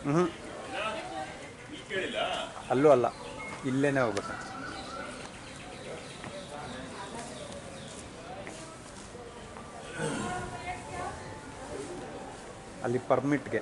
ಹ್ಞೂ ಅಲ್ಲೂ ಅಲ್ಲ, ಇಲ್ಲೇನೇ ಹೋಗ್ಬೇಕು. ಅಲ್ಲಿ ಪರ್ಮಿಟ್ಗೆ.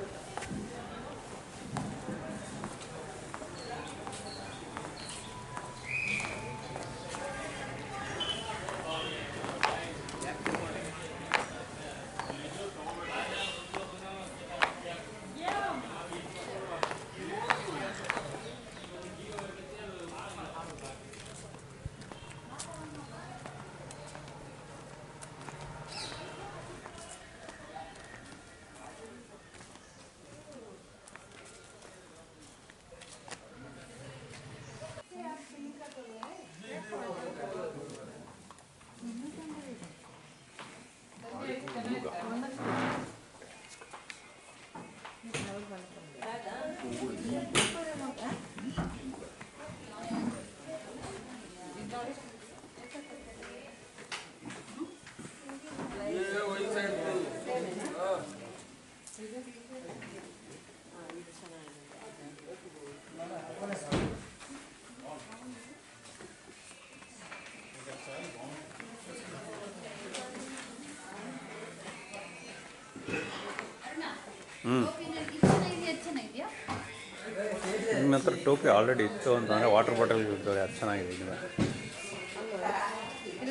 ನಿಮ್ಮ ಹತ್ರ ಟೋಪಿ ಆಲ್ರೆಡಿ ಇತ್ತು ಅಂತಂದರೆ ವಾಟರ್ ಬಾಟಲ್ ಇರ್ತದೆ, ಅದು ಚೆನ್ನಾಗಿದೆ.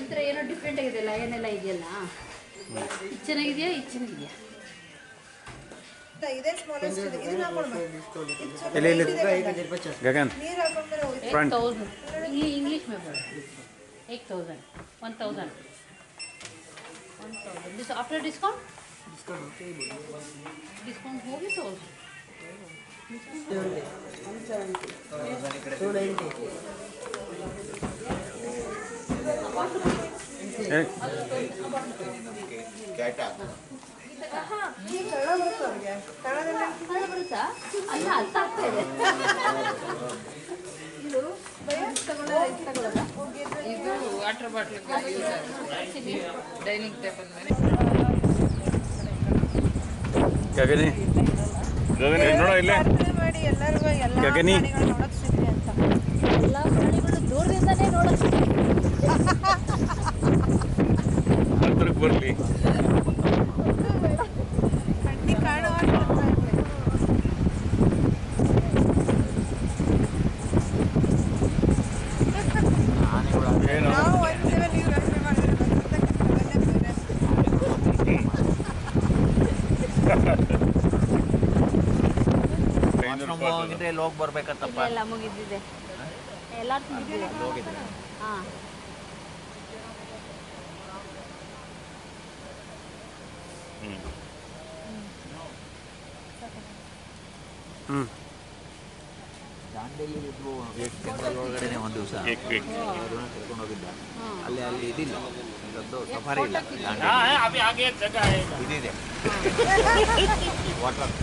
ಇದ್ರ ಏನೋ ಡಿಫ್ರೆಂಟ್ ಆಗಿದೆಯಲ್ಲ, ಏನೆಲ್ಲ ಇದೆಯಲ್ಲ, ಇದು ಚೆನ್ನಾಗಿದೆಯಾ, ಇದು ಚೆನ್ನಾಗಿದೆಯಾ? ಗಗನ್ ಫ್ರಂಟ್ इंग्लिश में बोलो. 8,000, 1,000. This after discount? Discount होगी तो ಬರುತ್ತಾ? ಅಲ್ಲ ಅರ್ಥ ಆಗ್ತಾ ಇದೆ. ಇದು ವಾಟರ್ ಬಾಟ್ಲ್ ಡೈನಿಂಗ್ ಟೇಬಲ್ ಮೇಲೆ. ಗಗನಿ ಗಗನಿ ನೋಡೋ ಇಲ್ಲೇ ಗಗನಿ ಎಲ್ಲ ಪ್ರಾಣಿಗಳು ದೂರದಿಂದನೇ ನೋಡೋದು. ಹತ್ರಕ್ಕೆ ಬರಲಿ. ಹೋಗಿ ಬರ್ಬೇಕಂತಪ್ಪ. ಎಲ್ಲ ಮುಗಿದಿದೆ, ಎಲ್ಲರೂ ಹಾಂ. ದಾಂಡೇಲಿ ಇದ್ರು ಟೆಂಪಲ್ ಒಳಗಡೆನೆ ಒಂದು ದಿವಸ ಕರ್ಕೊಂಡು ಹೋಗಿದ್ದ. ಅಲ್ಲಿ ಇದಿಲ್ಲ, ಸಫಾರಿ ಇಲ್ಲ, ಇದಿದೆ water.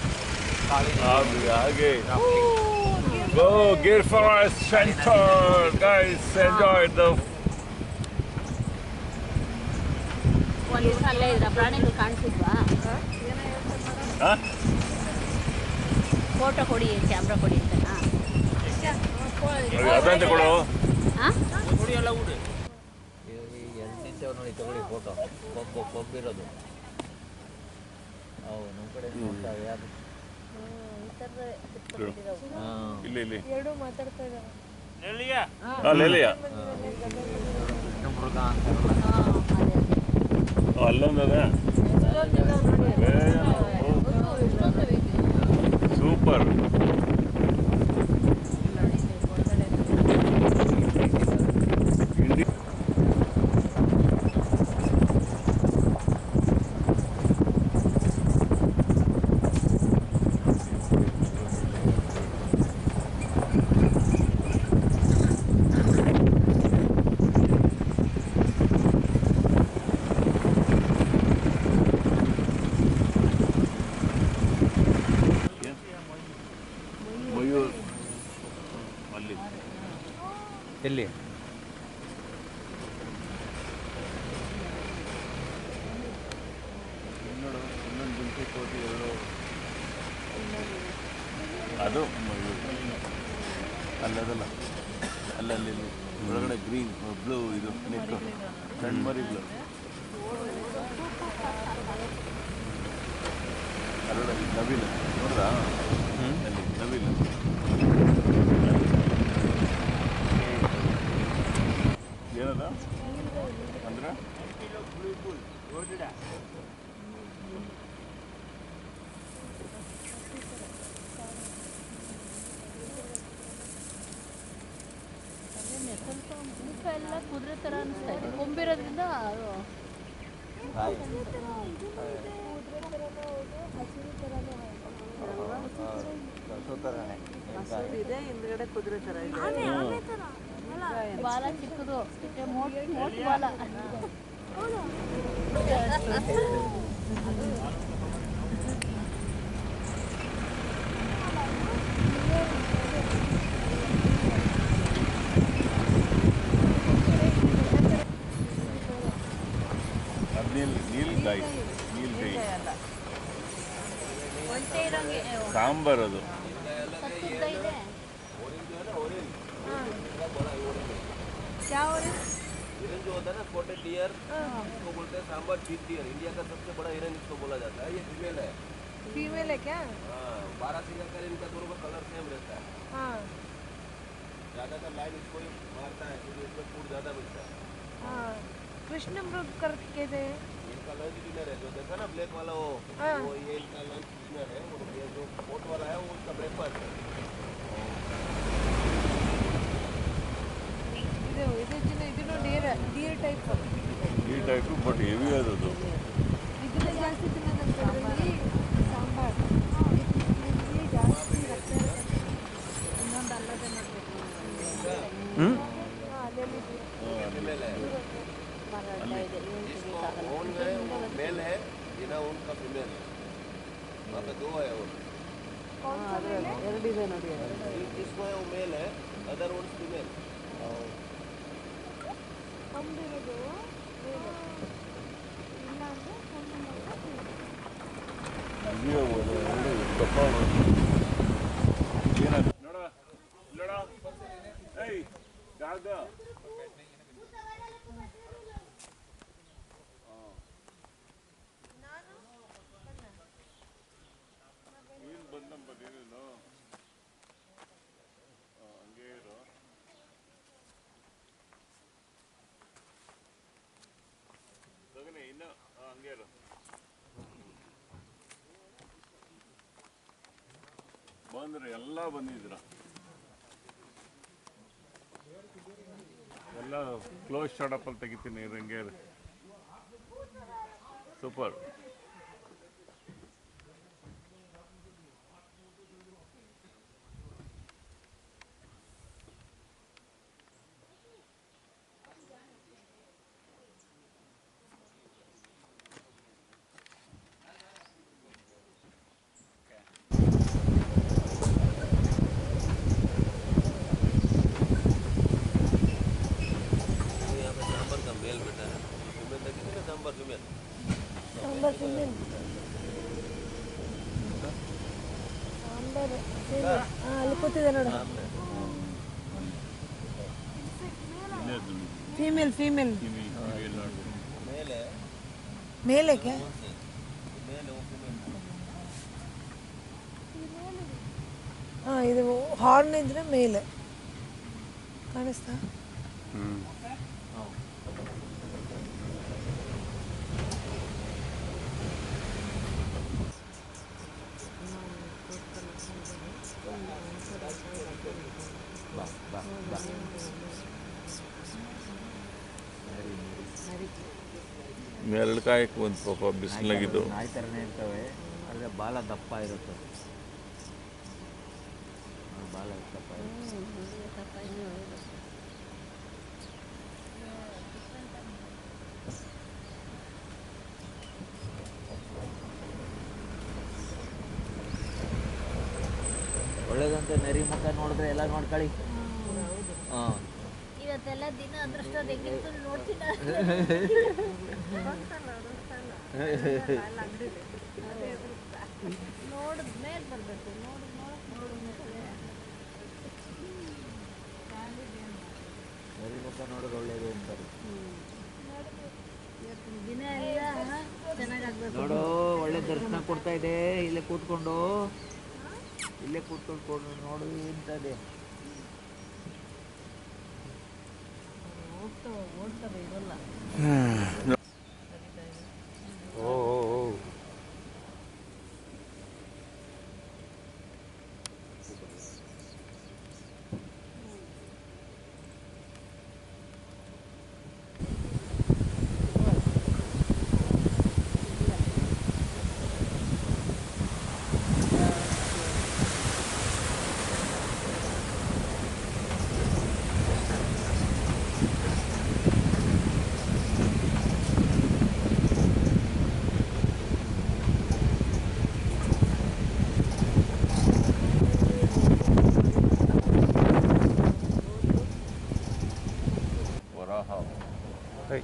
Go Gir Forest Center, guys. Enjoy the. ಒಂದು ದಿವಸ ಅಲ್ಲೇ ಇದ್ರ ಪ್ರಾಣಿಗಳು ಕಾಣಿಸಿದ್ವಾ? ಫೋಟೋ ಕೊಡಿ, ಕ್ಯಾಮ್ರಾ ಕೊಡಿ ಅಂತನಾ? ಅದಂತೆ ಕೊಡು. ಹಾಂ, 2 ನಿಂತೇವೆ ನೋಡಿ, ತಗೊಳ್ಳಿ ಫೋಟೋ. ಕೊಬ್ಬಿರೋದು ಅವು ನಮ್ಮ ಕಡೆ ನೋಡ್ತಾವೆ. ಯಾರು ಇಲ್ಲಿ ಎರಡು ಮಾತಾಡ್ತಾ ಇದ್ದಾರೆ. ಮೃಗ ಅಂತ ಅಲ್ಲೊಂದದ ಸೂಪರ್. ಎಲ್ಲಿ ಇನ್ನೊಂದು ಗುಂಪಿ ಕೋಟಿ 2 ಅದು ಅಲ್ಲದಲ್ಲ ಅಲ್ಲಲ್ಲಿ ಒಳಗಡೆ ಗ್ರೀನ್ ಬ್ಲೂ ಇದು ನೆಕ್ ಸಣ್ಣ ಮರಿ ಬ್ಲೂ ಅದರೊಳಗೆ ನವಿಲು ನೋಡ್ದಾ ಅಲ್ಲಿ ನವಿಲು ಏನದ ಅಂದ್ರೆ ಸ್ವಲ್ಪ ಮುಖ ಎಲ್ಲ ಕುದುರೆ ಥರ ಅನಿಸ್ತಾ ಇದೆ ಕೊಂಬಿರೋದ್ರಿಂದ ಅದು ಇದೆ ಹಿಂದ್ಗಡೆ ಕುದುರೆ ಥರ ಇದೆ ಬಾಲ ಚಿಕ್ಕದು ಮೋಟ್ ಬಾಲ ನೀಲ್ಗಾಯಿ ಒಂಟೆ ಇರೋಂಗೆ ಸಾಂಬಾರ್ ಅದು ಸತ್ತುದ್ದ ಇದೆ ಯಾವ हिरन जो होता है ना स्पॉटेड डियर इसको बोलते हैं सांबर चीट डियर इंडिया का सबसे बड़ा हिरन इसको बोला जाता है ये फीमेल है फीमेल है क्या 12 सिंगल का इनका दोनों का कलर सेम रहता है हाँ ज़्यादातर लाइन इसको ही मारता है क्योंकि इसमें फूड ज़्यादा मिलता है हाँ कृष्ण मृग करके थे इनका लंच डिनर है जो देखा ना ब्लैक वाला वो ये इनका लंच डिनर है वो ये जो कोट वाला है वो उसका ब्रेकफास्ट है ಇದು ಇದನ್ನು ಡೀರ್ ಟೈಪ್ ಈ ಟೈಪು ಬಟ್ ಹೆವಿ ಅದು ಇದನ್ನ ಜಾಸ್ತಿ ತಿನ್ನೋದಂತೆ ಅದರಲ್ಲಿ ಸಾಂಬಾರ್ ಇಲ್ಲಿ ಜಾಸ್ತಿ ರಕ್ತ ಇನ್ನೊಂದು ಅಲ್ಲದೆ ಮಾಡಬೇಕು ऊन में मेल है बिना ऊन का फीमेल है वहाँ पे 2 है ऊन ಎರಡಿದೆ ನೋಡಿ इसको है वो मेल है अदर ऊन फीमेल ಕಂಬಿರೋದು ಇಲ್ಲ ಅಂದ್ರೆ ನೋಡ ಏಯ್ ಜಾಗ ಏನು ಬಂದಂಬ ನೀನು ಹಂಗೆ ಇರು ಗಗನೆ ಇನ್ನು ಹಂಗೆ ಇರು ಬಂದ್ರೆ ಎಲ್ಲ ಬಂದಿದ್ದೀರ ಎಲ್ಲ ಕ್ಲೋಸ್ ಶಾಡಪ್ಪಲ್ಲಿ ತೆಗಿತೀನಿ ಹಂಗೆ ಸೂಪರ್ ಅಲ್ಲಿ ಕೂತಿದೆ ನೋಡು ಫೀಮೇಲ್ ಫೀಮೇಲ್ ಮೇಲೆ क्या ಹಾಂ ಇದು ಹಾರ್ನ್ ಇದ್ರೆ ಮೇಲೆ ಕಾಣಿಸ್ತಾ ಎರಡು ಕಾಯಕ್ಕೆ ಒಂದು ಪಾಪ ಬಿಸಿಲಾಗಿದ್ದು ನಾಯಿ ಥರನೇ ಇರ್ತವೆ ಆದರೆ ಬಾಲ ದಪ್ಪ ಇರುತ್ತೆ ಬಾಲ ದಪ್ಪ ಇರುತ್ತೆ ಒಳ್ಳೇದಂತೆ ನರಿ ಮುಖ ನೋಡಿದ್ರೆ ಎಲ್ಲ ನೋಡ್ಕೊಳ್ಳಿ ಹಾಂ ಇವತ್ತೆಲ್ಲ ದಿನ ಅದೃಷ್ಟ ಹೆಂಗಿತ್ತು ನೋಡ್ತೀನಿ ನೋಡು ಮೇಲೆ ಬರಬೇಕು ನೋಡು ನರಿ ಮುಖ ನೋಡಿದ್ರೆ ಒಳ್ಳೇದು ಅಂತಾರೆ. ದಿನ ಎಲ್ಲ ಚೆನ್ನಾಗಾಗಬೇಕು. ನೋಡು ಒಳ್ಳೆ ದರ್ಶನ ಕೊಡ್ತಾ ಇದೆ. ಇಲ್ಲೇ ಕೂತ್ಕೊಂಡು ನೋಡು ಇಂಥದ್ದೇ ಓಡ್ತಾರೆ ಇರಲ್ಲ. ಓ ವರಾಹ. ಹೈ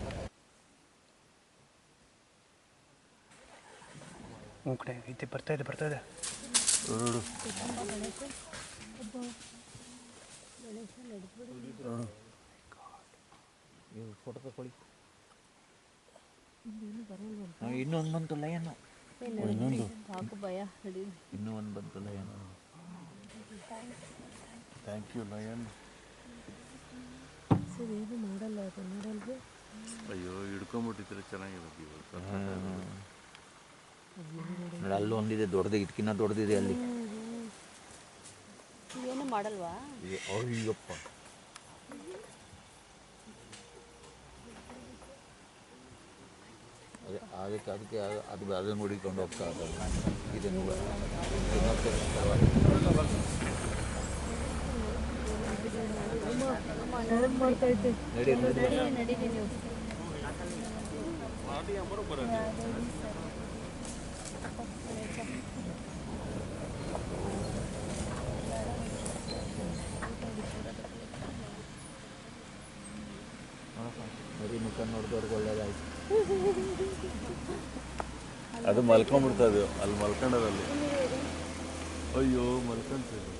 ಕಡೆ ಐತೆ ಬರ್ತಾ ಇದೆ ನೋಡು ನೀವು ಫೋಟೋ ತಗೊಳ್ಳಿ. ಇನ್ನೊಂದು ಬಂತು ಲಯನು. ಸಾಕು ಭಯ ನಡಿ. ಇನ್ನೂ ಒಂದು ಬಂತು lion. Thank you lion. Sir ಏನು ಮಾಡಲ್ಲ ಅದು ನೋಡಲ್ರಿ. ಅಯ್ಯೋ ಹಿಡ್ಕೊಂಬಿಟ್ಟಿದ್ರೆ ಚೆನ್ನಾಗಿರೋದು ಇವತ್ತು. ನೋಡಿ ಅಲ್ಲೂ ಒಂದಿದೆ ದೊಡ್ಡದು, ಇದಕ್ಕಿನ್ನ ದೊಡ್ಡದಿದೆ ಅಲ್ಲಿ. ಏನು ಮಾಡಲ್ವಾ? ಅಯ್ಯಪ್ಪ ಅದಕ್ಕೆ ಅದನ್ನು ಹುಡಿಕೊಂಡು ಹೋಗ್ತಾ ಇದನ್ನು ನಡೀರಿ ನೀವು. ನರಿ ಮುಖ ನೋಡಿದವ್ರಿಗೆ ಒಳ್ಳೇದಾಯ್ತು. ಅದು ಮಲ್ಕೊಂಡ್ಬಿಡ್ತದೆ ಅಲ್ಲಿ ಮಲ್ಕೊಂಡದಲ್ಲಿ. ಅಯ್ಯೋ ಮಲ್ಕೊಂತಿದೆ.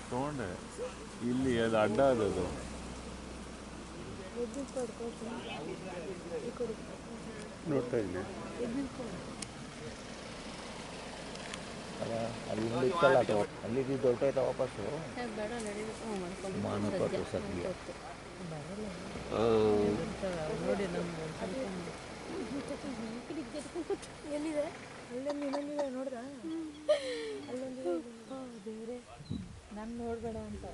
ತಗೊಂಡೆ ಇಲ್ಲಿ ಅದು ಅಡ್ಡ ಅದದು. ನೋಡ್ತಾ ಇದ್ದೀನಿ. ಅಲ್ಲಿ ಇತ್ತಲ್ಲ ಅದು ಅಲ್ಲಿದ್ದು ದೊಡ್ಡಾಯ್ತಾ ವಾಪಸ್ಸು ಬೇಡ ನಡೀಬೇಕು. ಮಾನಕೊಟ್ಟು ಸತ್ಯ ನೋಡಿ ನಮ್ಮ ಎಲ್ಲಿದೆ? ಅಲ್ಲೊಂದು ಇನ್ನೊಂದಿದೆ ನೋಡ್ದ? ಅಲ್ಲೊಂದು ದೇವ್ರೆ ನಾನು ನೋಡಬೇಡ ಅಂತ.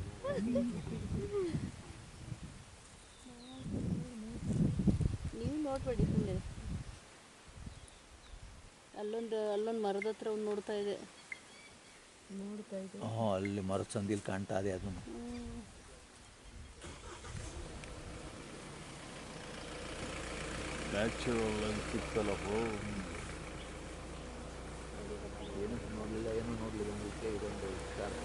ನೀವು ನೋಡಬೇಡಿ ಸುಮ್ಮನೆ. ಅಲ್ಲೊಂದು ಮರದ ಹತ್ರ ಒಂದು ನೋಡ್ತಾ ಇದೆ. ಹಾಂ ಅಲ್ಲಿ ಮರದ ಸಂದಿಲ್ ಕಾಣ್ತಾ ಇದೆ ಅದನ್ನು. ನ್ಯಾಚುರಲ್ ಅಂತ ಸಿಕ್ತಲ್ಲಪ್ಪ. ಏನೂ ನೋಡಲಿಲ್ಲ ಇದೊಂದು ಶಾರ್ಪ್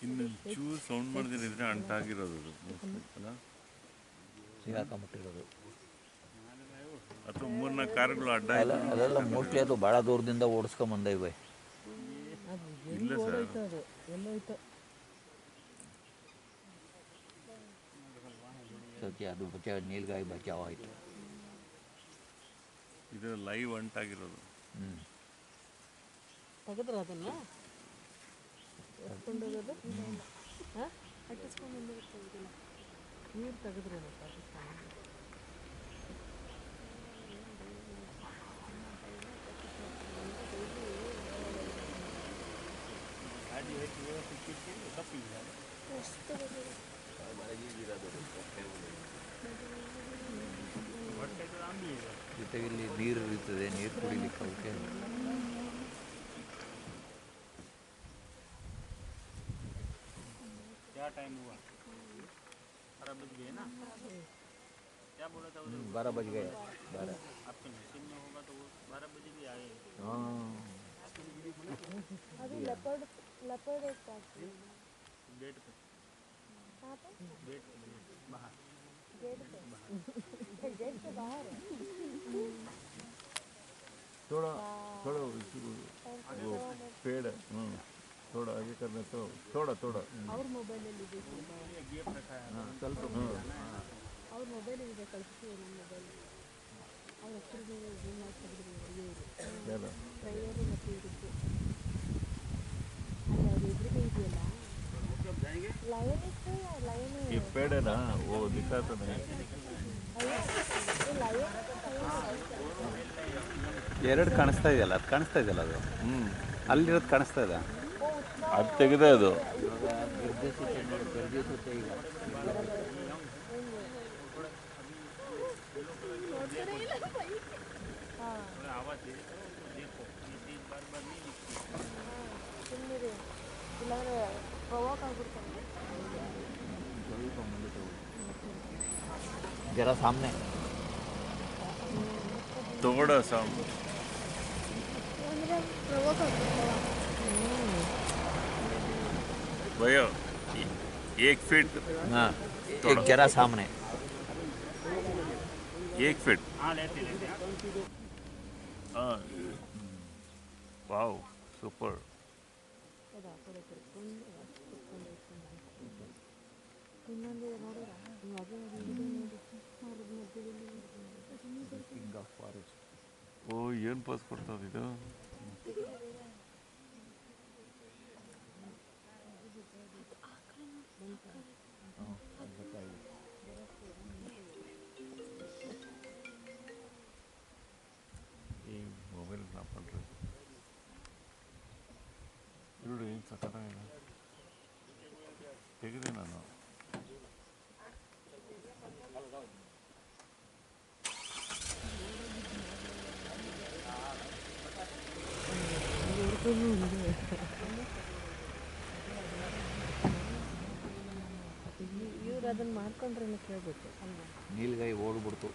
ಇನ್ನು ಚೂರು ಸೌಂಡ್ ಮಾಡಿದ್ರೆ ಅಂಟಾಗಿರೋದು ಅಲ್ಲ, ಸಿಗಾಕೊಂಬಿಟ್ಟಿರೋದು. ಅಥವಾ 3-4 ಕಾರುಗಳು ಅಡ್ಡ ಅದೆಲ್ಲ ಮೋಸ್ಟ್ಲಿ ಅದು ಭಾಳ ದೂರದಿಂದ ಓಡಿಸ್ಕೊಂಬಂದ ಇವೆ. ಇಲ್ಲ ಸರ್, ಸತ್ಯ ಅದು ಬಚಾವ್ ನೀಲ್ಗಾಯಿ ಬಚಾವ್ ಆಯಿತು. ಇದು ಲೈವ್ ಅಂಟಾಗಿರೋದು. ತೆಗೆದ್ರ ಅದನ್ನ ಎತ್ಕೊಂಡೋಗೋದು ಕಟ್ಟಿಸ್ಕೊಂಡು ನೀರು ತೆಗೆದ್ರೇನು ಜೊತೆಗೆ ಇಲ್ಲಿ ನೀರು ಇರ್ತದೆ, ನೀರು ಕುಡಿಲಿಕ್ಕೆ ಅವಕ್ಕೆ 12 बज गए 12 हाँ ಅದು ಲೆಪರ್ಡ್ ಫ್ಯಾಕ್ಟ್ರಿ गेट पे गेट के बाहर है थोड़ा थोड़ा वो पेड़ है थोड़ा आगे करने तो थोड़ा थोड़ा ಅವ್ರ ಮೊಬೈಲಲ್ಲಿ ಇದೆ ಸ್ವಲ್ಪ ಅವ್ರ ಮೊಬೈಲ್ ಇದೆ ಕಳಿಸ್ತೀವಿ ನಮ್ಮ ಮೊಬೈಲ್ ಅವ್ರ ಹೆಸರು ಜೂಮ್ ಮಾಡಿ ತೆಗೆದು ಎಲ್ಲ ಡ್ರೈವರು ಮತ್ತು ಇರುತ್ತೆ ಅಲ್ಲಿ ಅವ್ರ ಎದುರಿಗೆ ಇದೆಯಲ್ಲ ಲಯನ್ ये पेड़ है ना वो दिखा तो नहीं ಎರಡು ಕಾಣಿಸ್ತಾ ಇದೆಯಲ್ಲ ಅದು ಕಾಣಿಸ್ತಾ ಇದೆಯಲ್ಲ ಅದು ಅಲ್ಲಿರೋದು ಕಾಣಿಸ್ತಾ ಇದೆ ಅದು ತೆಗೆದೇ ಅದು ಇವಾಗ ಗರ್ಜಿಸುತ್ತೆ ಈಗ ಸುಮ್ಮನೆ ಇಲ್ಲಾಂದ್ರೆ ಪ್ರವಾಕ್ ಆಗ್ಬಿಡ್ತಾರೆ ಸ್ವಲ್ಪ ಮುಂದೆ ತಗೊಳ್ಳಿ ಜರ ಸಾಮನೆ थोड़ा सा ಅಂದರೆ ಪ್ರವಾಕ್ ಆಗ್ಬಿಡ್ತಾವ भैया 1 फीट हाँ एक जरा सामने 1 फीट हाँ वाओ सुपर ಇನ್ನೊಂದು ನೋಡಿರ ನೀವು ಅದೇ किंग ऑफ फॉरेस्ट ಓ ಏನು ಪಾಸ್ ಕೊಡ್ತದೆ ಇದು ಈ ಮೊಬೈಲ್ ನಾ ಪಂಡ್ರೆ ನೋಡಿ ಏನು ಸಕ್ಕತ್ತಾಗಿದೆ ತೆಗೆದೆ ನಾನು ಇವ್ರು ಅದನ್ನು ಮಾಡ್ಕೊಂಡ್ರೆ ಕೇಳ್ಬೇಕು ಅಲ್ವಾ ನೀಲ್ಗೈ ಓಡ್ಬಿಡ್ತು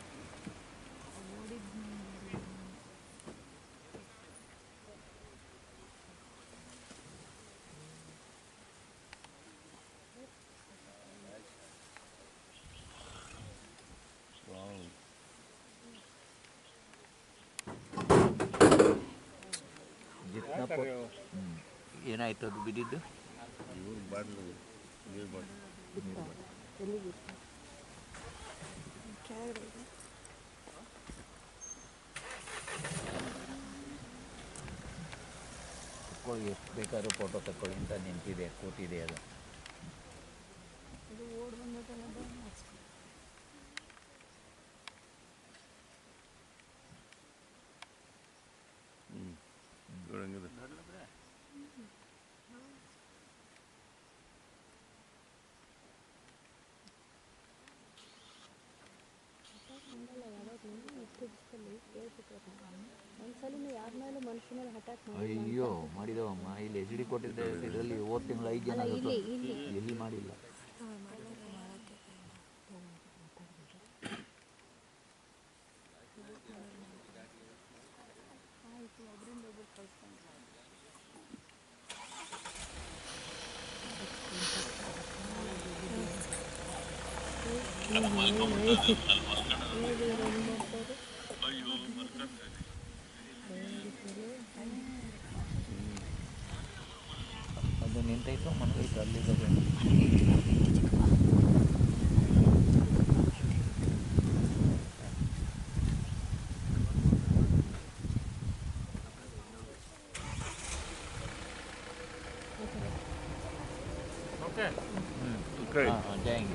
ಏನಾಯ್ತು ಅದು ಬಿದ್ದಿದ್ದು ಇವ್ರು ಬಾಟ್ಲು ನೀರು ಬಾಟ್ಲು ಎಲ್ಲಿಗಿತ್ತು ಕೆಳಗಡೆ ಇದೆ ತಗೊಳ್ಳಿ ಎಷ್ಟು ಬೇಕಾದ್ರೂ ಫೋಟೋ ತಗೊಳ್ಳಿ ಅಂತ ನಿಂತಿದೆ ಕೂತಿದೆ ಅದು ಇದು ಓಡ್ ಬಂದದಲ್ಲ ಹಂಗಿದೆ ಒಂದ್ಸಲಿನೂ ಯಾರ ಮೇಲೆ ಮನುಷ್ಯ ಮೇಲೆ ಅಟ್ಯಾಕ್ ಮಾಡಿ ಅಯ್ಯೋ ಮಾಡಿದವಮ್ಮ ಇಲ್ಲಿ ಎಚ್ ಡಿ ಕೊಟ್ಟಿದ್ದೆ ಇದರಲ್ಲಿ ಹೋದ ತಿಂಗಳು 5 ಜನ ಎಲ್ಲಿ ಮಾಡಿಲ್ಲ ಆಯಿತು ಒಬ್ಬರಿಂದ ಒಬ್ಬರು ಕಳ್ಸ್ಕೊಂಡು ಅದು ನಿಂತೈತು ಮನಗೈತು ಅಲ್ಲಿದ್ದಾಗೆ Okay. हाँ जाएंगे